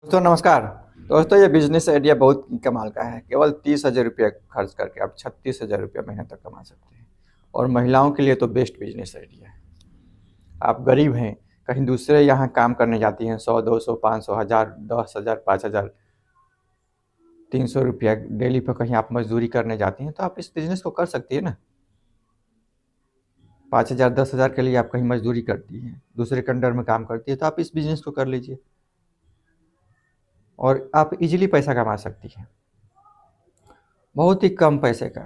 दोस्तों नमस्कार। दोस्तों ये बिजनेस आइडिया बहुत कमाल का है। केवल 30,000 रुपया खर्च करके आप 36,000 रुपया महीने तक कमा सकते हैं। और महिलाओं के लिए तो बेस्ट बिजनेस आइडिया है। आप गरीब हैं, कहीं दूसरे यहाँ काम करने जाती हैं, 100, 200, 500, 1000, 10,000, 5,000, 300 रुपया डेली पर कहीं आप मजदूरी करने जाती हैं, तो आप इस बिजनेस को कर सकती है ना। 5,000, 10,000 के लिए आप कहीं मजदूरी करती हैं, दूसरे के अंडर में काम करती है, तो आप इस बिजनेस को कर लीजिए और आप इजीली पैसा कमा सकती हैं। बहुत ही कम पैसे का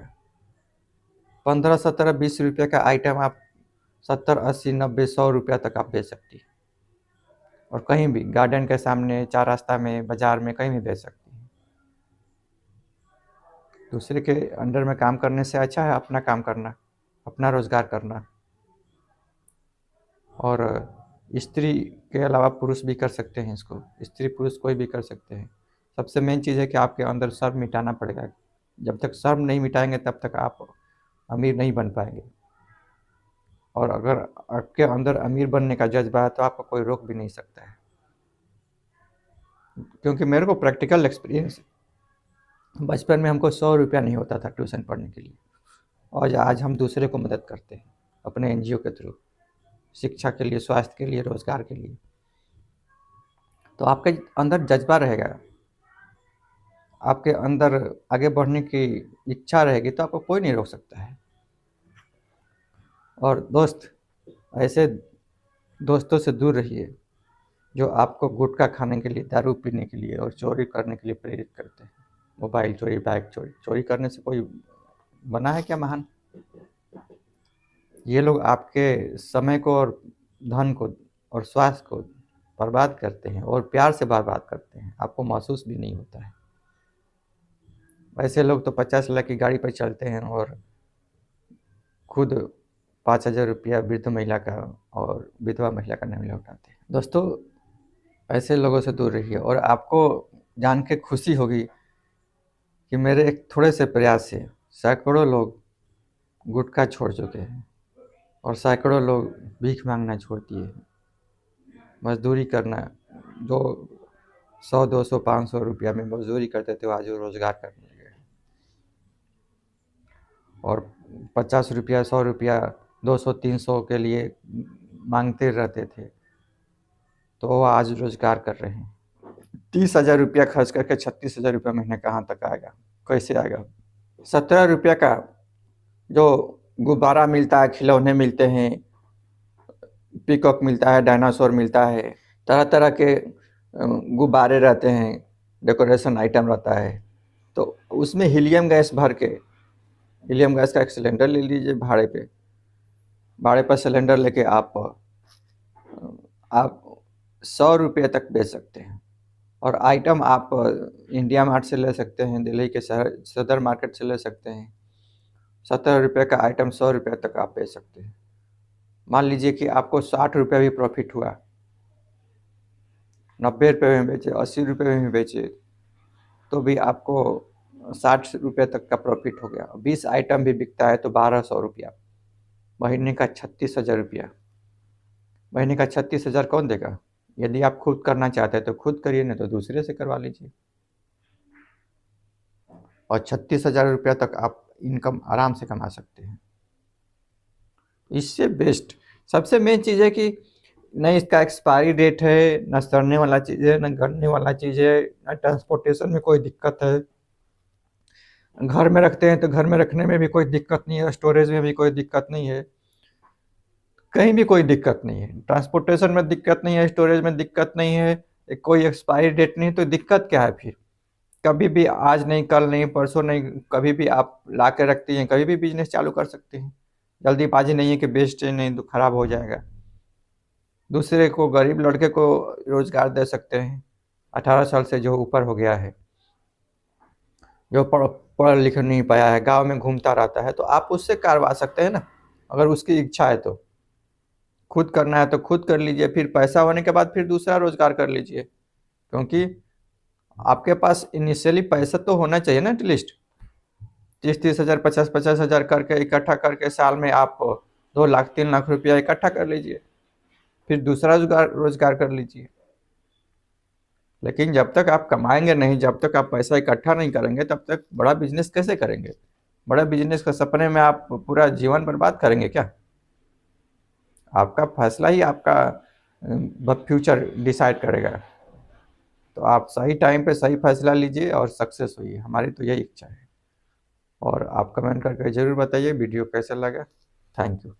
15, 17, 20 रुपये का आइटम आप 70, 80, 90, 100 रुपया तक आप बेच सकती हैं। और कहीं भी गार्डन के सामने, चार रास्ता में, बाजार में, कहीं भी बेच सकती हैं। दूसरे के अंडर में काम करने से अच्छा है अपना काम करना, अपना रोजगार करना। और स्त्री के अलावा पुरुष भी कर सकते हैं इसको, स्त्री पुरुष कोई भी कर सकते हैं। सबसे मेन चीज़ है कि आपके अंदर शर्म मिटाना पड़ेगा। जब तक शर्म नहीं मिटाएंगे तब तक आप अमीर नहीं बन पाएंगे। और अगर आपके अंदर अमीर बनने का जज्बा है तो आपको कोई रोक भी नहीं सकता है, क्योंकि मेरे को प्रैक्टिकल एक्सपीरियंस है। बचपन में हमको 100 रुपया नहीं होता था ट्यूशन पढ़ने के लिए, और आज हम दूसरे को मदद करते हैं अपने एनजीओ के थ्रू, शिक्षा के लिए, स्वास्थ्य के लिए, रोजगार के लिए। तो आपके अंदर जज्बा रहेगा, आपके अंदर आगे बढ़ने की इच्छा रहेगी, तो आपको कोई नहीं रोक सकता है। और दोस्त, ऐसे दोस्तों से दूर रहिए जो आपको गुटखा खाने के लिए, दारू पीने के लिए और चोरी करने के लिए प्रेरित करते हैं। मोबाइल चोरी, बाइक चोरी, चोरी करने से कोई बना है क्या महान? ये लोग आपके समय को और धन को और स्वास्थ्य को बर्बाद करते हैं और प्यार से बर्बाद करते हैं, आपको महसूस भी नहीं होता है। ऐसे लोग तो 50 लाख की गाड़ी पर चलते हैं और खुद 5,000 रुपया वृद्ध महिला का और विधवा महिला का नहीं लौटाते हैं। दोस्तों, ऐसे लोगों से दूर रहिए। और आपको जान के खुशी होगी कि मेरे एक थोड़े से प्रयास से सैकड़ों लोग गुटखा छोड़ चुके हैं और सैकड़ों लोग भीख मांगना छोड़ दिए हैं। मजदूरी करना, जो 100, 200, 500 रुपया में मजदूरी करते थे, वो आज रोजगार करने लगे। और 50 रुपया, 100 रुपया, 200, 300 के लिए मांगते रहते थे, तो वो आज रोजगार कर रहे हैं। 30,000 रुपया खर्च करके 36,000 रुपया महीने कहाँ तक आएगा, कैसे आएगा? 17 रुपया का जो गुब्बारा मिलता है, खिलौने मिलते हैं, पीकॉक मिलता है, डायनासोर मिलता है, तरह तरह के गुब्बारे रहते हैं, डेकोरेशन आइटम रहता है, तो उसमें हीलियम गैस भर के, हीलियम गैस का एक सिलेंडर ले लीजिए भाड़े पर सिलेंडर लेके आप 100 रुपये तक बेच सकते हैं। और आइटम आप इंडिया मार्ट से ले सकते हैं, दिल्ली के सदर मार्केट से ले सकते हैं। 17 रुपये का आइटम 100 रुपये तक आप बेच सकते हैं। मान लीजिए कि आपको 60 रुपये भी प्रॉफिट हुआ, 90 रुपये में बेचे, 80 रुपये में बेचे, तो भी आपको 60 रुपये तक का प्रॉफिट हो गया। 20 आइटम भी बिकता है तो 1,200 रुपया, महीने का 36,000 रुपया। महीने का 36,000 कौन देगा? यदि आप खुद करना चाहते हैं तो खुद करिए, नहीं तो दूसरे से करवा लीजिए। और 36,000 रुपया तक आप इनकम आराम से कमा सकते हैं। इससे बेस्ट सबसे मेन चीज़ है कि न इसका एक्सपायरी डेट है, न सड़ने वाला चीज़ है, न गलने वाला चीज़ है, न ट्रांसपोर्टेशन में कोई दिक्कत है। घर में रखते हैं तो घर में रखने में भी कोई दिक्कत नहीं है, स्टोरेज में भी कोई दिक्कत नहीं है, कहीं भी कोई दिक्कत नहीं है। ट्रांसपोर्टेशन में दिक्कत नहीं है, स्टोरेज में दिक्कत नहीं है, कोई एक्सपायरी डेट नहीं, तो दिक्कत क्या है फिर? कभी भी, आज नहीं, कल नहीं, परसों नहीं, कभी भी आप ला के रखती हैं, कभी भी बिजनेस चालू कर सकते हैं। जल्दीबाजी नहीं है कि बेचते नहीं तो खराब हो जाएगा। दूसरे को, गरीब लड़के को रोजगार दे सकते हैं, 18 साल से जो ऊपर हो गया है, जो पढ़ लिख नहीं पाया है, गांव में घूमता रहता है, तो आप उससे करवा सकते हैं ना, अगर उसकी इच्छा है तो। खुद करना है तो खुद कर लीजिए, फिर पैसा होने के बाद फिर दूसरा रोजगार कर लीजिए। क्योंकि आपके पास इनिशियली पैसा तो होना चाहिए ना, एटलीस्ट 30-30 हज़ार, 50-50 हज़ार करके इकट्ठा करके साल में आप 2 लाख 3 लाख रुपया इकट्ठा कर लीजिए, फिर दूसरा रोजगार कर लीजिए। लेकिन जब तक आप कमाएंगे नहीं, जब तक आप पैसा इकट्ठा नहीं करेंगे, तब तक बड़ा बिजनेस कैसे करेंगे? बड़ा बिजनेस का सपने में आप पूरा जीवन बर्बाद करेंगे क्या? आपका फैसला ही आपका फ्यूचर डिसाइड करेगा। तो आप सही टाइम पे सही फैसला लीजिए और सक्सेस होइए, हमारी तो यही इच्छा है। और आप कमेंट करके ज़रूर बताइए वीडियो कैसा लगा। Thank you.